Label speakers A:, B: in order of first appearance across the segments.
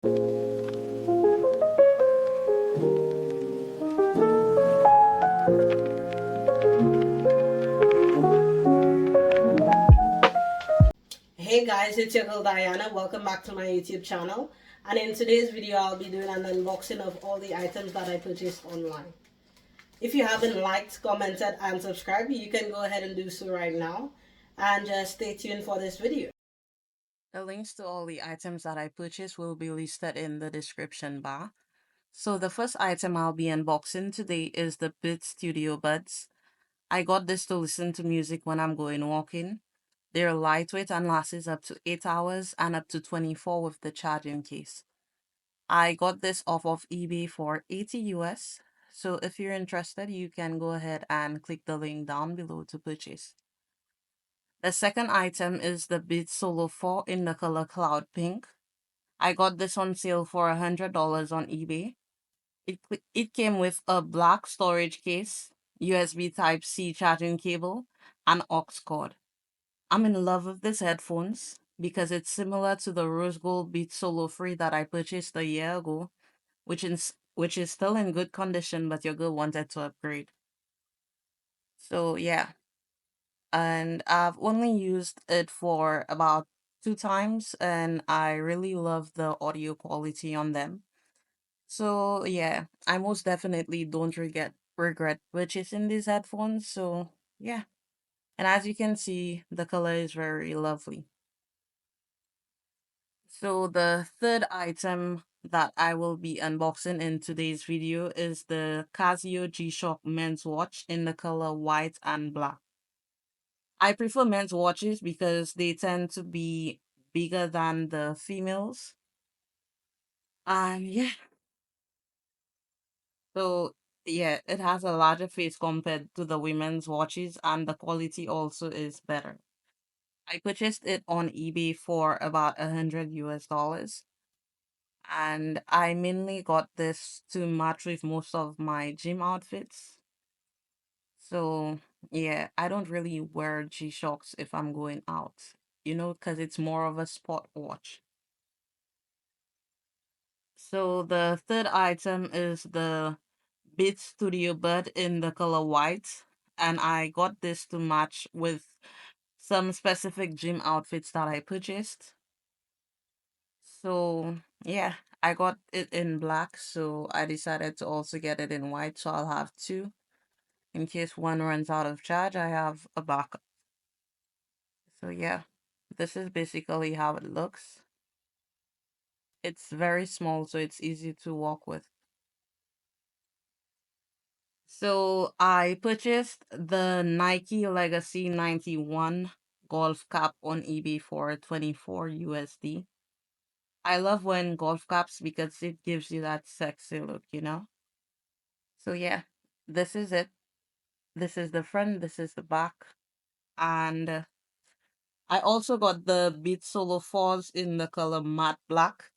A: Hey guys, it's your girl Diana. Welcome back to my YouTube channel. And in today's video, I'll be doing an unboxing of all the items that I purchased online. If you haven't liked, commented, and subscribed, you can go ahead and do so right now. And just stay tuned for this video. The links to all the items that I purchased will be listed in the description bar. So the first item I'll be unboxing today is the Beats Studio Buds. I got this to listen to music when I'm going walking. They're lightweight and lasts up to 8 hours and up to 24 with the charging case. I got this off of eBay for 80 US. So if you're interested, you can go ahead and click the link down below to purchase. The second item is the Beats Solo 4 in the color Cloud Pink. I got this on sale for $100 on eBay. It came with a black storage case, USB Type-C charging cable, and aux cord. I'm in love with these headphones because it's similar to the rose gold Beats Solo 3 that I purchased a year ago, which is still in good condition, but your girl wanted to upgrade. So yeah, and I've only used it for about 2 times, and I really love the audio quality on them. So yeah, I most definitely don't regret purchasing these headphones. So yeah, and as you can see, the color is very lovely. So the third item that I will be unboxing in today's video is the Casio G-Shock men's watch in the color white and black. I prefer men's watches because they tend to be bigger than the females. And yeah, so yeah, it has a larger face compared to the women's watches, and the quality also is better. I purchased it on eBay for about 100 US dollars. And I mainly got this to match with most of my gym outfits. So yeah, I don't really wear G-Shocks if I'm going out, because it's more of a sport watch. So the third item is the Beats Studio Bud in the color white, and I got this to match with some specific gym outfits that I purchased. So yeah, I got it in black, so I decided to also get it in white, so I'll have two. In case one runs out of charge, I have a backup. So yeah, this is basically how it looks. It's very small, so it's easy to walk with. So I purchased the Nike Legacy 91 golf cap on eBay for 24 USD. I love wearing golf caps because it gives you that sexy look. So yeah, this is it. This is the front, this is the back. And I also got the Beat Solo 4s in the color matte black.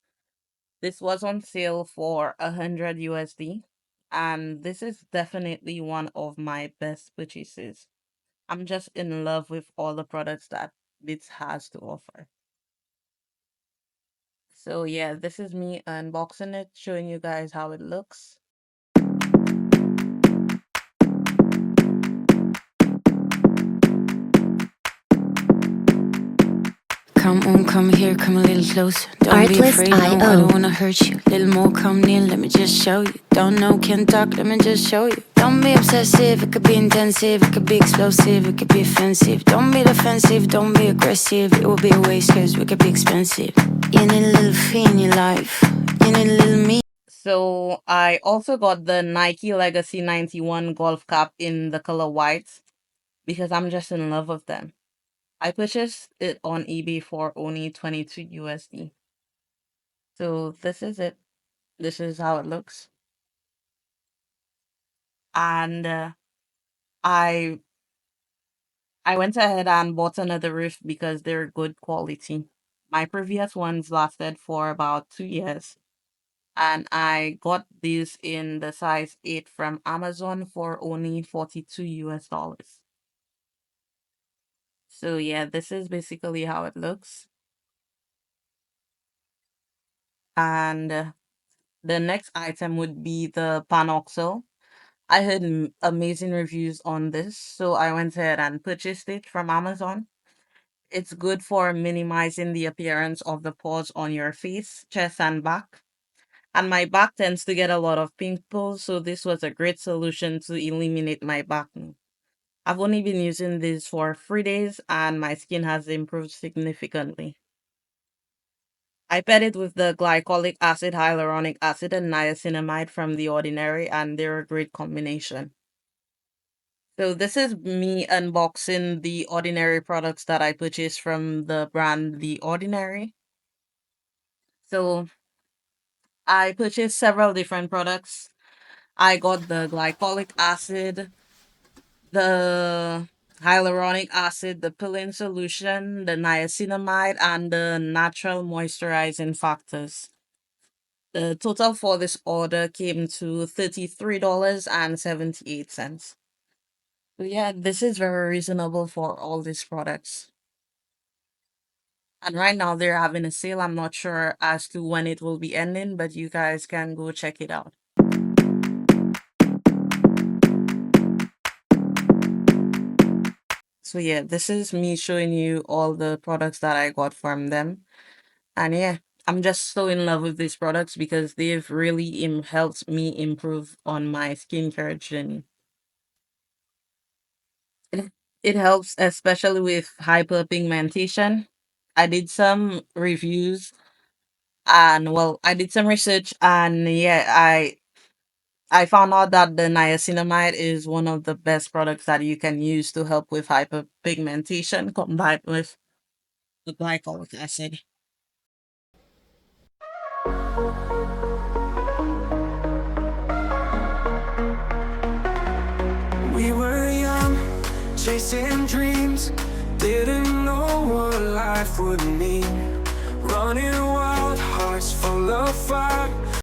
A: This was on sale for 100 USD. And this is definitely one of my best purchases. I'm just in love with all the products that Beats has to offer. So yeah, this is me unboxing it, showing you guys how it looks.
B: Come on, come here, come a little closer. Don't be afraid, no, I don't wanna hurt you. Little more, come near, let me just show you. Don't know, can't talk, let me just show you. Don't be obsessive, it could be intensive, it could be explosive, it could be offensive. Don't be defensive, don't be aggressive, it will be a waste cause we could be expensive. You need a little fee in your life, you need a little me.
A: So I also got the Nike Legacy 91 golf cap in the color white because I'm just in love with them. I purchased it on eBay for only 22 USD. So this is it. This is how it looks. And I I went ahead and bought another REEF because they're good quality. My previous ones lasted for about 2 years. And I got these in the size 8 from Amazon for only 42 US dollars. So yeah, this is basically how it looks. And the next item would be the PanOxyl. I heard amazing reviews on this, so I went ahead and purchased it from Amazon. It's good for minimizing the appearance of the pores on your face, chest, and back. And my back tends to get a lot of pimples, so this was a great solution to eliminate my back acne. I've only been using this for 3 days and my skin has improved significantly. I paired it with the glycolic acid, hyaluronic acid, and niacinamide from The Ordinary, and they're a great combination. So this is me unboxing the Ordinary products that I purchased from the brand The Ordinary. So I purchased several different products. I got the glycolic acid, the hyaluronic acid, the peeling solution, the niacinamide, and the natural moisturizing factors. The total for this order came to $33.78. So yeah, this is very reasonable for all these products. And right now they're having a sale. I'm not sure as to when it will be ending, but you guys can go check it out. So yeah, this is me showing you all the products that I got from them. And yeah, I'm just so in love with these products because they've really helped me improve on my skincare journey. It, it helps especially with hyperpigmentation. I did some reviews and well, I did some research and yeah, I found out that the niacinamide is one of the best products that you can use to help with hyperpigmentation combined with the glycolic acid.
B: We were young, chasing dreams, didn't know what life would mean. Running wild, hearts full of fire.